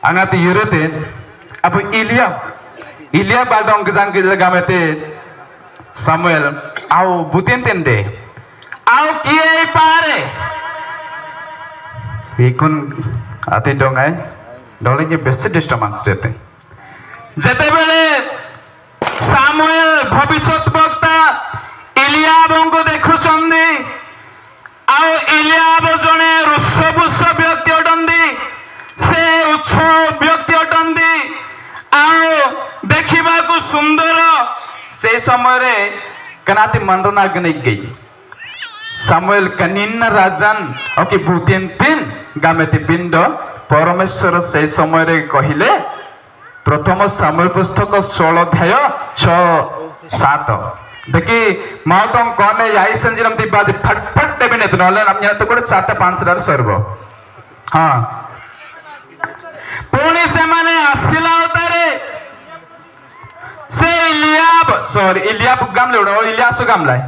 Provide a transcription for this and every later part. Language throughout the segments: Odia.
angati yurete apo Ilya badong kejang kejang gamete Samuel au butin tende au kiai pare ikun ati dongai dole je best disturbance rete jete bele Samuel भविष्यत बक्ता इलियाबंको देखुचंदी आउ इलियाब जने ऋषभुष व्यक्ति अटंदी से उच्च व्यक्ति अटंदी आउ देखिबा को सुंदर से समय रे कनाति मंडना गने गई सामुएल कनिन्ना राजन ओके भूतिन तीन गामेति पिंड परमेश्वर से समय रे कहिले प्रथम सामुएल पुस्तक 16 अध्याय 6-7 देखि माउतम कोने याई संजिरम ती बाद फटफट देबिने त नले नम्या त कोड 4-5 रा सर्व हां पुणी से माने आसिला उतारे से इलियाब गामले उडो इलियास गामलाय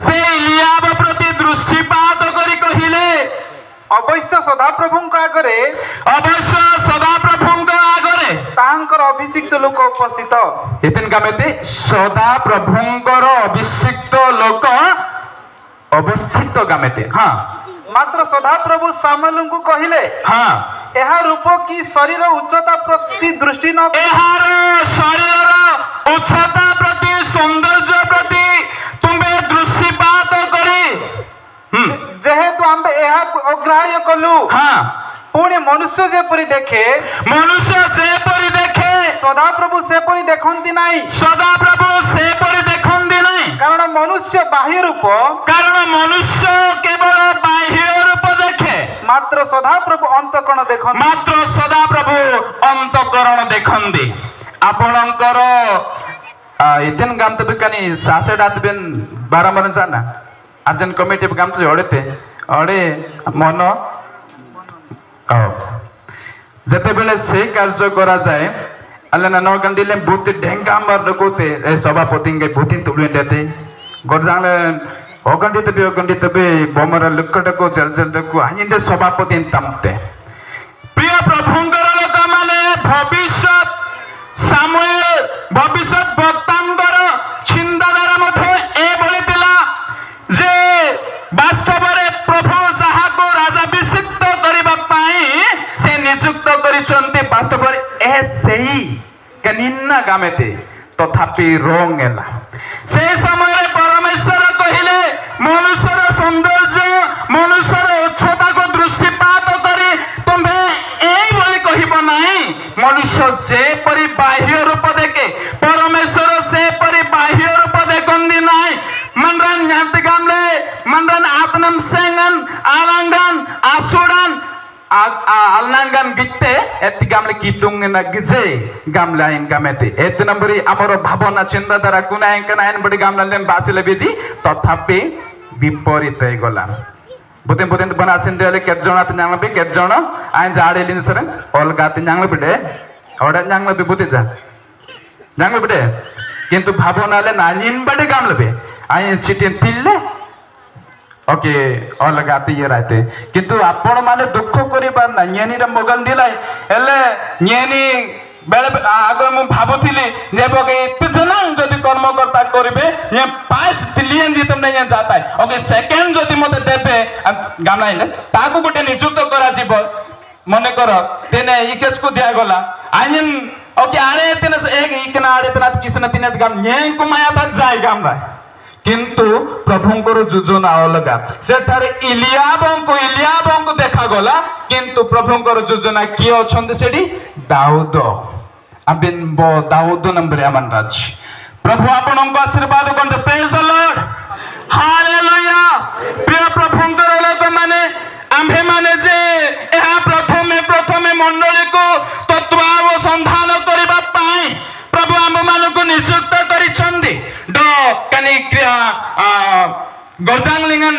से इलियाब प्रति दृष्टिपात करी कहिले अवश्य सदाप्रभुଙ୍କ आगरे अवश्य सदाप्रभुଙ୍କ आगरे तांकर अभिषिक्त लोक उपस्थित एतिन गामेते सदाप्रभुଙ୍କର अभिषिक्त लोक अवस्थित गामेते हां मात्र सदाप्रभु सामुएलଙ୍କୁ कहिले हां एहा रूप की शरीर उच्चता प्रति दृष्टि न एहार शरीर उच्चता प्रति सौंदर्य प्रति तुमे दृष्टिपात करी जेहेतु आम्बे एहा अग्राह्य कलु हां पुणी मनुष्य जेपरि देखे सदाप्रभु सेपरि देखंती नाही सदाप्रभु सेपरि देखंती नाही कारण मनुष्य बाह्य रूप केवल बाह्य रूप देखे मात्र सदाप्रभु अंतकरण देखंती मात्र सदाप्रभु अंतकरण देखंती आपणकर इतन गाम तबे कानी सासे डातबेन 12 मन जाना अर्जन कमिटी गाम तो अड़ेते अड़े मन जते बेले से कार्य करा जाए अल्लाह ना नगंडीले भूति ढेंगा मर नकोते सभापति के भूति तुबले देते गोरजांगले अगंडी तबे बोमरा लुक्कटको चलचलको आइंदे सभापति तमते प्रिय प्रभुंकर लोक माने भविष्यत सामुएल भविष्यत भक्तांकर चिंताधारा मध्ये ए बोलितिला जे वास्तव रे प्रभु जहा को राजाभिषिक्त करिबा पाई से नियुक्त करिसंते वास्तव रे ए सेही कनिन्ना गामेते तथापि रोंग एला से समय रे परमेश्वर कहिले मनुष्यर सौंदर्य मनुष्यर उच्चता को दृष्टिपात करी तुम्हे एई बोली कहिबो नाही मनुष्य जे परि बाह्य रूप देखे परमेश्वर से परि बाह्य रूप देखंदी नाही मनरन न्यात गामले मनरन आत्मम सेंगन आलांगन आसुडन आलनांगन गिते एति गामले कितुंग न गिजे गामले आइन गामेते एत नंबरी हमर भावना चिंताधारा कुनाय कनायन बडी गामले बासिले बेजी तथापि विपरीत हे गला बुतेन बनासिन देले केत जणात न्यांगबे केत जण आइन जाडेलिन सर अलगात न्यांगबे ओडा न्यांगबे बुते जा न्यांगबे किंतु भावनाले नानिन बडी गामले आइन चिटिन तिल्ले ओके अलगात ये रहते किंतु आपण माने दुख करिबा ना न्यानी रे मोगल दिलाई एले न्यानी बेले आगो मु भाबुथिली जे बगे एते जनां जदि कर्मकर्ता करिबे ने 5 ट्रिलियन जे तुमने यहाँ जाता है ओके सेकंड जदि मते देबे गामलाई ने ताको गोटे नियुक्त करा जीव मने कर तेने ई केस को दिया गला आइन ओके आरे तेने एक इकना आरे तना किसने तिने गाम न्याय को माया बात जाय गामला किंतु प्रभुंकर योजना अलगा सेठारे इलियाबंको देखा गला किंतु प्रभुंकर योजना किए अछंते सेठी दाऊद अबिन बो दाऊद नंबर अमन राज प्रभु आपनको आशीर्वाद करते प्रेज द लॉर्ड हालेलुया प्रिय प्रभुंकर लोक माने आम्भे माने जे एहा प्रथमे मंडली को तत्व संधान करबा पाई प्रभु आम्भ मानको नियुक्त करिसंदी ड कनिक्रिया गोजांगलिंगन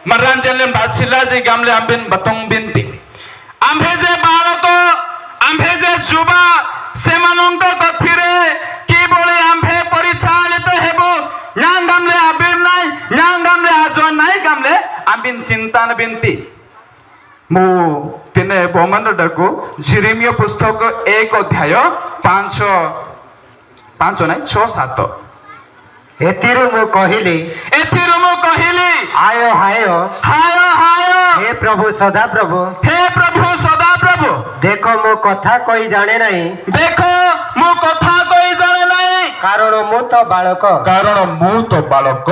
मरांजले बादशिला जे गामले आम्बिन बतंग बिनती आम्भे जे बालक आम्भे जे जुबा सेमानंक कथिरे की बोले आम्भे परिचालित हेबो न्यां गामले आबिन नाय न्यां गामले आजो नाय गामले आम्बिन चिंतान बिनती ମୁଁ ଦିନେ ବମନଟାକୁ ଜିରିମିୟ ପୁସ୍ତକ 1 ଅଧ୍ୟାୟ 5 ନାହିଁ 6-7 ଏଥିରୁ ମୁଁ କହିଲି ହାୟ ହାୟ ହାୟ ହାୟ ହେ ପ୍ରଭୁ ସଦାପ୍ରଭୁ, ହେ ପ୍ରଭୁ ସଦାପ୍ରଭୁ, ଦେଖ ମୁଁ କଥା କହି ଜାଣେ ନାହିଁ, ଦେଖ ମୁଁ କଥା କହି ଜାଣେ ନାହିଁ, କାରଣ ମୁଁ ତ ବାଳକ। କାରଣ ମୁଁ ତ ବାଳକ।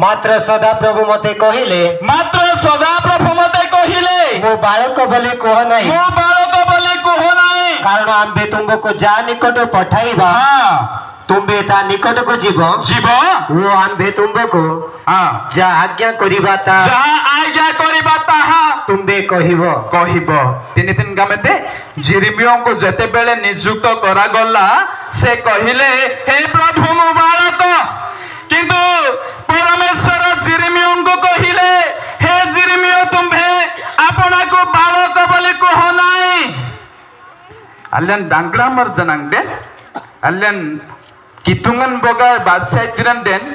ମାତ୍ର ସଦାପ୍ରଭୁ ମତେ କହିଲେ, ମାତ୍ର ସଦାପ୍ରଭୁ ମତେ କହିଲେ, ମୁଁ ବାଳକ ବୋଲି କୁହ ନାହିଁ, ମୁଁ ବାଳକ ବୋଲି କୁହ ନାହିଁ, କାରଣ ଆମ୍ଭେ ତୁମକୁ ଯାହା ନିକଟ ପଠାଇବା ହଁ ତୁମ୍ଭେ ତା ନିକଟକୁ ଯିବ ଯିବ, ଓ ଆମ୍ଭେ ତୁମକୁ ହଁ ଯାହା ଆଜ୍ଞା କରିବା ତା ଯାହା ଆଜ୍ଞା କରିବା ତାହା ତୁମ୍ଭେ କହିବ। କହିବ। 3 ଦିନ ଗାମେତେ ଜିରିମିୟଙ୍କୁ ଯେତେବେଳେ ନିଯୁକ୍ତ କରାଗଲା ସେ କହିଲେ ହେ ପ୍ରଭୁ ମୁଁ ବାଳକ, କିନ୍ତୁ ପରମେଶ୍ୱର ଜିରିମିୟଙ୍କୁ କହିଲେ ହେ ଜିରିମିୟ ତୁମ୍ଭେ ଆପଣଙ୍କୁ ବାଳକ ବୋଲି କୁହ ନାହିଁ। ಅಲ್ಲೇನ್ ಡಂಗ್ರಾಮರ್ ಜನಾಂಗ್ಡೆ ಅಲ್ಲೇನ್ ಕಿತುಂಗನ್ ಬೋಗ ಬಾದಶಾಹಿ ತಿರಂಡೆನ್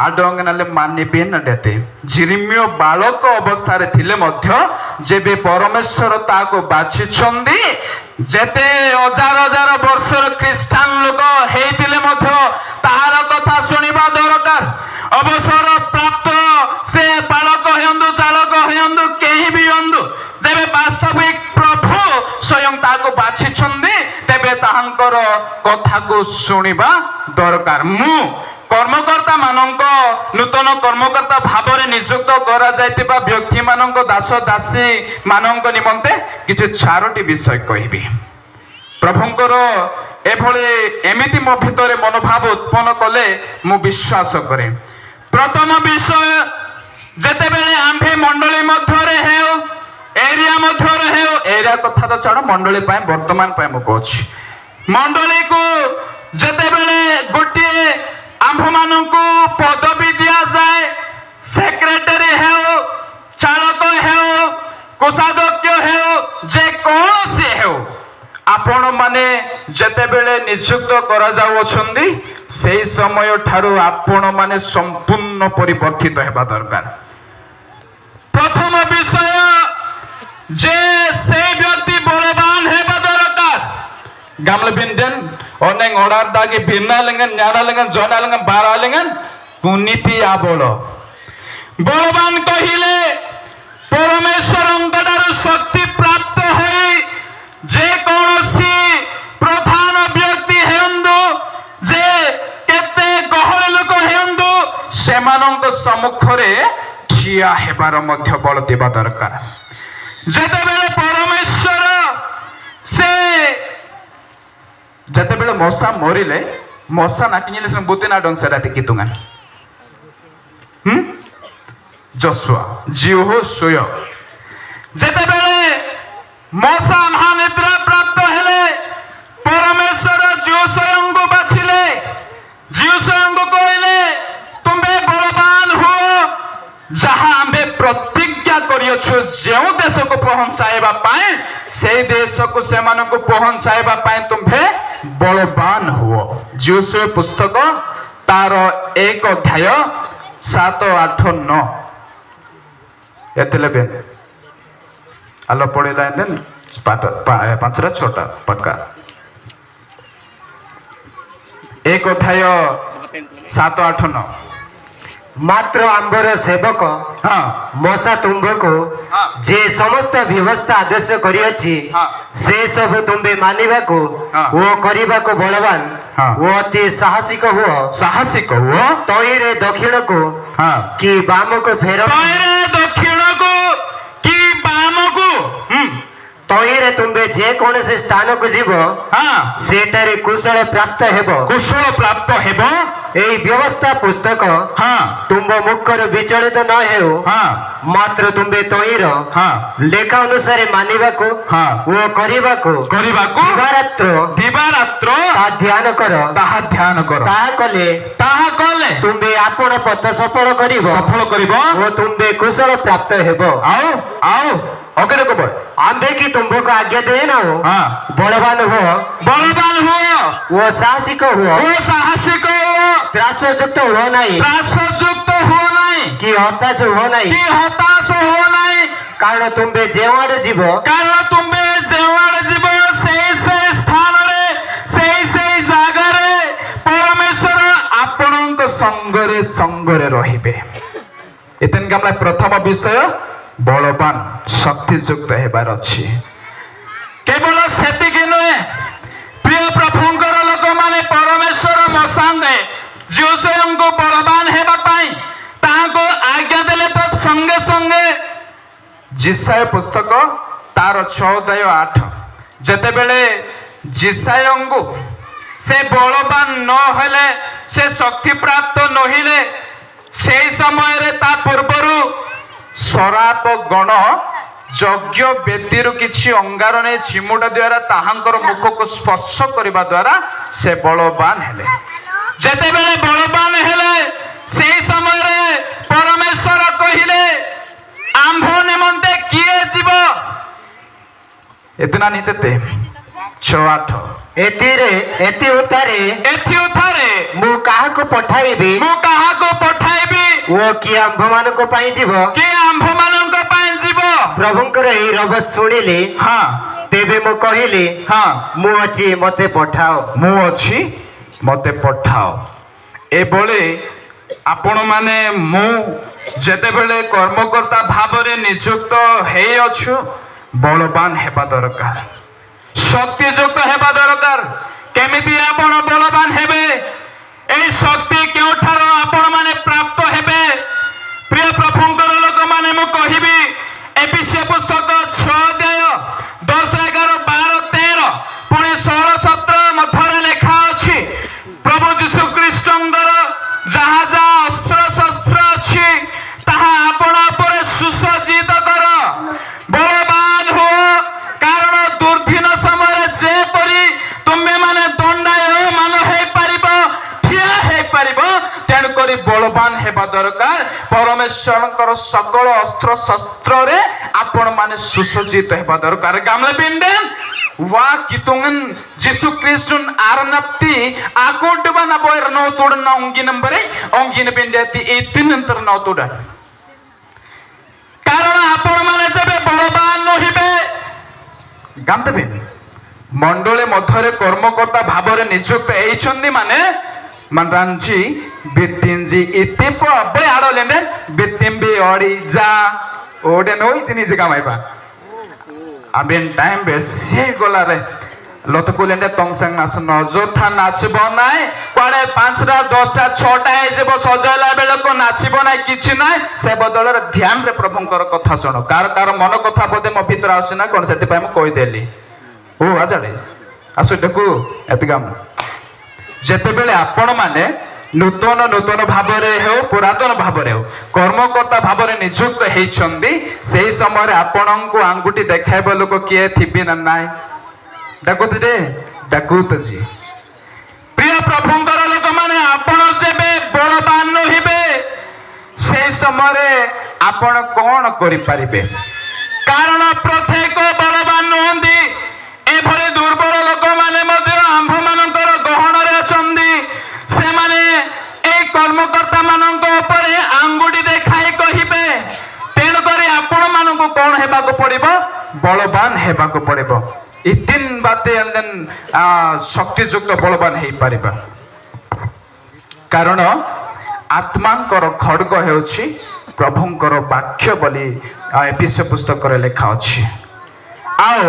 ಆಡೋಂಗನಲ್ಲಿ ಮಾನ್ಯ ಬೇನ್ ನಡೆತೆ ଜିରିମିୟ ବାଳକ ଅବସ୍ଥାରେ ଥିଲେ ମଧ୍ୟ ଯେବେ ପରମେଶ୍ୱର ତାହାକୁ ବାଛିଛନ୍ତି, ଯେତେ ହଜାର ହଜାର ବର୍ଷର ଖ୍ରୀଷ୍ଟିଆନ ଲୋକ ହେଇଥିଲେ ମଧ୍ୟ ତାହାର କଥା ଶୁଣିବା ଦରକାର। ଅବସର ପ୍ରାପ୍ତ ସେ ବାଳକ ହୁଅନ୍ତୁ, ଚାଳକ ହୁଅନ୍ତୁ, କେହି ବି ହୁଅନ୍ତୁ, ଯେବେ ବାସ୍ତବିକ ପ୍ରଭୁ ସ୍ୱୟଂ ତାହାକୁ ବାଛିଛନ୍ତି ତେବେ ତାହାଙ୍କର କଥାକୁ ଶୁଣିବା ଦରକାର। ମୁଁ କର୍ମକର୍ତ୍ତା ମାନଙ୍କ ନୂତନ କର୍ମକର୍ତ୍ତା ଭାବରେ ନିଯୁକ୍ତ କରାଯାଇଥିବା ବ୍ୟକ୍ତି ମାନଙ୍କ ଦାସ ଦାସୀ ମାନଙ୍କ ନିମନ୍ତେ କିଛି 4ଟି ବିଷୟ କହିବି। ପ୍ରଭୁଙ୍କର ଏଭଳି ଏମିତି ମୋ ଭିତରେ ମନୋଭାବ ଉତ୍ପନ୍ନ କଲେ ମୁଁ ବିଶ୍ୱାସ କରେ। ପ୍ରଥମ ବିଷୟ, ଯେତେବେଳେ ଆମ୍ଭେ ମଣ୍ଡଳୀ ମଧ୍ୟରେ ହେଉ, ଏରିଆ ମଧ୍ୟରେ ହେଉ, ଏରିଆ କଥା ତ ଛାଡ଼, ମଣ୍ଡଳୀ ପାଇଁ ବର୍ତ୍ତମାନ ପାଇଁ ମୁଁ କହୁଛି, ମଣ୍ଡଳୀକୁ ଯେତେବେଳେ ଗୋଟିଏ ଆମ୍ଭମାନଙ୍କୁ ପଦବୀ ଦିଆଯାଏ, ସେକ୍ରେଟାରୀ ହେଉ, ଚାଳକ ହେଉ, କୋଷାଧ୍ୟକ୍ଷ ହେଉ, ଯେକୌଣସି ହେଉ, ଆପଣମାନେ ଯେତେବେଳେ ନିଯୁକ୍ତ କରାଯାଉଅଛନ୍ତି ସେହି ସମୟ ଠାରୁ ଆପଣମାନେ ସମ୍ପୂର୍ଣ୍ଣ ପରିବର୍ତ୍ତିତ ହେବା ଦରକାର। ପ୍ରଥମ ବିଷୟ ଯେ সেই ବ୍ୟକ୍ତି ବଳବାନ ହେବା ଦରକାର। gamle binden oneng order dagi birnalengan nyaralengan jonalengan baralengan puniti abolo বলবান কহিলে পরমেশ্বরଙ୍କର শক্তি প্রাপ্ত হই যে কৌশি প্রধান ব্যক্তি হেন্দু যে কেতে গহଳି লোক হেন্দু সেମାନଙ୍କ সম্মুখରେ ଠିଆ ହେବାର ମଧ୍ୟ ବଳ ଦେବା ଦରକାର। ଯେତେବେଳେ ପରମେଶ୍ୱର ସେ ଯେତେବେଳେ ମଶା ମରିଲେ ମଶା ନାକିଲେ ସେ ବୁତିନା ଡଂସରା ଦେଖିତୁଙ୍ଗା ଯଶୁଆ ଜିହୋଶୁୟ ଯେତେବେଳେ ମଶା ମହାନିଦ୍ରା ପ୍ରାପ୍ତ ହେଲେ ପରମେଶ୍ୱର ଜିହୋଶୁୟଙ୍କୁ ବାଛିଲେ। ଜିହୋଶୁୟଙ୍କୁ କହିଲେ ତୁମେ ବଳବାନ ହୁଅ, ଯାହା ଆମେ ପ୍ରତିଜ୍ଞା କରିଅଛୁ ଯେଉଁ ଦେଶକୁ ପହଞ୍ଚାଇବା ପାଇଁ ସେହି ଦେଶକୁ ସେମାନଙ୍କୁ ପହଞ୍ଚାଇବା ପାଇଁ ତୁମ୍ଭେ ବଳବାନ ହୁଅ। ଜିହୋଶୁୟ ପୁସ୍ତକ ତାର 1 ଅଧ୍ୟାୟ 7, 8, 9 ଏଥିଲେ ଆଲୋ ପଢିଲା 5ଟା 6ଟା ପକ୍କା 1 ଅଧ୍ୟାୟ 7, 8, 9 ମାତ୍ର ଆମ୍ଭର ସେବକ ହଁ ମଶା ତୁମ୍ଭକୁ ହଁ। ଯେ ସମସ୍ତ ବ୍ୟବସ୍ଥା ଆଦେଶ କରିଅଛି ହଁ। ସେ ସବୁ ତୁମ୍ଭେ ମାନିବାକୁ ହଁ। ଓ କରିବାକୁ ବଳବାନ ହଁ। ଓ ଅତି ସାହସିକ ହୁଅ। ସାହସିକ ହୁଅ। ତହିଁରେ ଦକ୍ଷିଣକୁ ହଁ କି ବାମକୁ ଫେର, ତହିଁରେ ଦକ୍ଷିଣକୁ କି ବାମକୁ ତହିଁରେ ତୁମ୍ଭେ ଯେ କୌଣସି ସ୍ଥାନକୁ ଯିବ ହଁ ସେଠାରେ କୁଶଳ ପ୍ରାପ୍ତ ହେବ। କୁଶଳ ପ୍ରାପ୍ତ ହେବ। ଏହି ବ୍ୟବସ୍ଥା ପୁସ୍ତକ ହଁ ତୁମ୍ଭ ମୁଖରୁ ବିଚଳିତ ନ ହେଉ, ହଁ ମାତ୍ର ତୁମ୍ଭେ ତହିଁର ହଁ ଲେଖା ଅନୁସାରେ ମାନିବାକୁ ହଁ ଓ କରିବାକୁ କରିବାକୁ ଦିବାରାତ୍ର ଦିବାରାତ୍ର ତାହା ଧ୍ୟାନ କର। ତାହା ଧ୍ୟାନ କର। ତାହା କଲେ ତୁମ୍ଭେ ଆପଣ ପଥ ସଫଳ କରିବ ସଫଳ କରିବ ଓ ତୁମ୍ଭେ କୁଶଳ ପ୍ରାପ୍ତ ହେବ। ଆଉ ଅଗରେ କବ ଆମ୍ଭେ କି ତୁମ୍ଭକୁ ଆଜ୍ଞା ଦେଇନାହୁଁ, ହଁ ବଳବାନ ହୁଅ ବଳବାନ ହୁଅ ଓ ସାହସିକ ହୁଅ, ଓ ସାହସିକ ହୁଅ, ତ୍ରାସଯୁକ୍ତ ହୁଅ ନାହିଁ, ତ୍ରାସଯୁକ୍ତ ହୁଅ ନାହିଁ, କି ହତାଶ ହୁଅ ନାହିଁ, କି ହତାଶ ହୁଅ ନାହିଁ, କାରଣ ତୁମେ ଯେଉଁଆଡ଼େ ଯିବ କାରଣ ତୁମେ ଯେଉଁଆଡ଼େ ଯିବ ସେଇ ସ୍ଥାନରେ ସେଇ ଜାଗାରେ ପରମେଶ୍ୱର ଆପଣଙ୍କ ସଙ୍ଗରେ ରହିବେ। ଏତେନ ଆମର ପ୍ରଥମ ବିଷୟ ବଳବାନ ଶକ୍ତିଯୁକ୍ତ ହେବାର ଅଛି। କେବଳ ସେତିକି ନୁହେଁ, ପ୍ରିୟ ପ୍ରଭୁଙ୍କର ଲୋକମାନେ ପରମେଶ୍ୱର ମୋ ସାଙ୍ଗେ ଯୋଶୟଙ୍କୁ ବଳବାନ ହେବା ପାଇଁ ତାହାଙ୍କୁ ଆଜ୍ଞା ଦେଲେ ତ ସଙ୍ଗେ ସଙ୍ଗେ ଜିସାୟ ପୁସ୍ତକ ତାର 14:8 ଯେତେବେଳେ ଜିସାୟଙ୍କୁ ସେ ବଳବାନ ନ ହେଲେ, ସେ ଶକ୍ତି ପ୍ରାପ୍ତ ନହିଲେ, সেই ସମୟରେ ତା ପୂର୍ବରୁ ସରାପ ଗଣ ଯଜ୍ଞ ବେଦୀରୁ କିଛି ଅଙ୍ଗାର ନେଇ ଚିମୁଟା ଦ୍ୱାରା ତାହାଙ୍କର ମୁଖକୁ ସ୍ପର୍ଶ କରିବା ଦ୍ୱାରା ସେ ବଳବାନ ହେଲେ। ଯେତେବେଳେ ବଳବାନ ହେଲେ সেই ସମୟରେ ପରମେଶ୍ୱର କହିଲେ ଆମ୍ଭ ନିମନ୍ତେ କିଏ ଯିବ? ଏତେ ନା ନିତେତେ 6:8 ଏଥି ଉତ୍ତାରେ ମୁଁ କାହାକୁ ପଠାଇବି ଓ କିଏ ଆମ୍ଭମାନଙ୍କ ପାଇଁ ଯିବ? ପ୍ରଭୁଙ୍କର ଏହି ରବ ଶୁଣିଲି, ତେବେ ମୁଁ କହିଲି ମୁଁ ଅଛି, ମତେ ପଠାଅ। ଏଭଳି ଆପଣମାନେ ମୁଁ ଯେତେବେଳେ କର୍ମକର୍ତ୍ତା ଭାବରେ ନିଯୁକ୍ତ ହେଇଅଛୁ ବଳବାନ ହେବା ଦରକାର, ଶକ୍ତିଯୁକ୍ତ ହେବା ଦରକାର। କେମିତି ଆପଣ ବଳବାନ ହେବେ? এই শক্তি কেউঠার আপন মানে প্রাপ্ত হেবে? প্রিয় প্রভুঙ্কর লোক মানে মু কহিবি এফেসীয় পুস্তক 6:10-11-12-13 পুনি 16-17 মধ্যরে লেখা ଅଛି প্রভু যীশু খ্রিস্টঙ্কর যাহা যাহা অস্ত্র শস্ত্র ଅଛି তাহা আপন উপরে সুসজ্জিত কর, বলবান হুଅ, কারণ দুর্দিন সময়ে যেপরি তুমি মানে দণ্ডায়মান ହେଇପାରିବ, ଠିଆ ହେଇପାରିବ, ତେଣୁକରି ବଳବାନ ହେବା ଦରକାର। ପରମେଶ୍ୱରଙ୍କର ସକଳ ଅସ୍ତ୍ର ଶସ୍ତ୍ରରେ ଆପଣ ମାନେ ସୁସଜ୍ଜିତ ହେବା ଦରକାର। Gamle binden wa kitungen Jesu Christun arnapti akotba na boir no todan na ongin bindeti itinantar na todan। କାରଣ ଆପଣ ମାନେ ଯେବେ ବଳବାନ ନହିବେ, ଗାମ ଦେବେ ମଣ୍ଡଳୀ ମଧ୍ୟରେ କର୍ମକର୍ତ୍ତା ଭାବରେ ନିଯୁକ୍ତ ହେଇଛନ୍ତି ମାନେ ରାଞ୍ଚି ବିତିଞ୍ଜି ଇତିପ ବେ ଆଡଲେଣ୍ଡେ ବିତିମ୍ବି ଅଡି ଯା ଓଡେ ନଇ ତିନି ଜାଗା ମାଇବା ଆବେନ ଟାଇମ ବେଶୀ ଗଲାରେ লতকুলেন্ডে তংসাং নাচন অযথা নাচব নাই, কুয়াড়ে 5টা 10টা 6টা ହେଇଯିବ ସଜାଇଲା ବେଳକୁ ନାଚିବ ନାହିଁ, କିଛି ନାହିଁ। ସେ ବଦଳରେ ଧ୍ୟାନରେ ପ୍ରଭୁଙ୍କର କଥା ଶୁଣ। କାର ମନ କଥା ବୋଧେ ମୋ ଭିତରେ ଆସୁଛି ନା କଣ, ସେଥିପାଇଁ ମୁଁ କହିଦେଲି। ଓ ଆଜାଡେ ଆସୁ ଦେଖୁ ଏତିକାମ ଯେତେବେଳେ ଆପଣ ମାନେ ନୂତନ ଭାବରେ ହେଉ ପୁରାତନ ଭାବରେ ହେଉ କର୍ମକର୍ତ୍ତା ଭାବରେ ନିଯୁକ୍ତ ହେଇଛନ୍ତି, ସେଇ ସମୟରେ ଆପଣଙ୍କୁ ଆଙ୍ଗୁଠି ଦେଖାଇବ ଲୋକ କିଏ ଥିବେ ନା ନାହିଁ? ଡାକୁଛି ପ୍ରିୟ ପ୍ରଭୁଙ୍କର ଲୋକମାନେ, ଆପଣ ଯେବେ ବଳବାନ ରହିବେ সেই ସମୟରେ ଆପଣ କଣ କରିପାରିବେ? କାରଣ ପ୍ରତ୍ୟେକ ବଳବାନ ନୁହନ୍ତି, ଏଭଳି ଦୁର୍ବଳ ଲୋକମାନେ ମଧ୍ୟ ଆମ୍ଭମାନଙ୍କର ଗହଣରେ ଅଛନ୍ତି। ସେମାନେ এই କର୍ମକର୍ତ୍ତା ମାନଙ୍କ ଉପରେ ଆଙ୍ଗୁଠି ଦେଖାଇ କହିବେ। ତେଣୁକରି ଆପଣ ମାନଙ୍କୁ କଣ ହେବାକୁ ପଡିବ? ବଳବାନ ହେବାକୁ ପଡିବ। ଇତିନ ବାତେ ଶକ୍ତିଯୁକ୍ତ ବଳବାନ ହେଇପାରିବା। କାରଣ ଆତ୍ମାଙ୍କର ଖଡ୍ଗ ହେଉଛି ପ୍ରଭୁଙ୍କର ବାକ୍ୟ ବୋଲି ଏଫେସୀୟ ପୁସ୍ତକରେ ଲେଖା ଅଛି। ଆଉ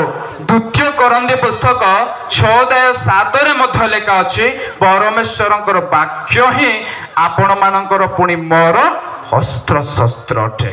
2 କରନ୍ଥୀ ପୁସ୍ତକ 6:7 ମଧ୍ୟ ଲେଖା ଅଛି, ପରମେଶ୍ୱରଙ୍କର ବାକ୍ୟ ହିଁ ଆପଣ ମାନଙ୍କର ପୁଣି ମୋର ଅସ୍ତ୍ର ଶସ୍ତ୍ର ଅଟେ।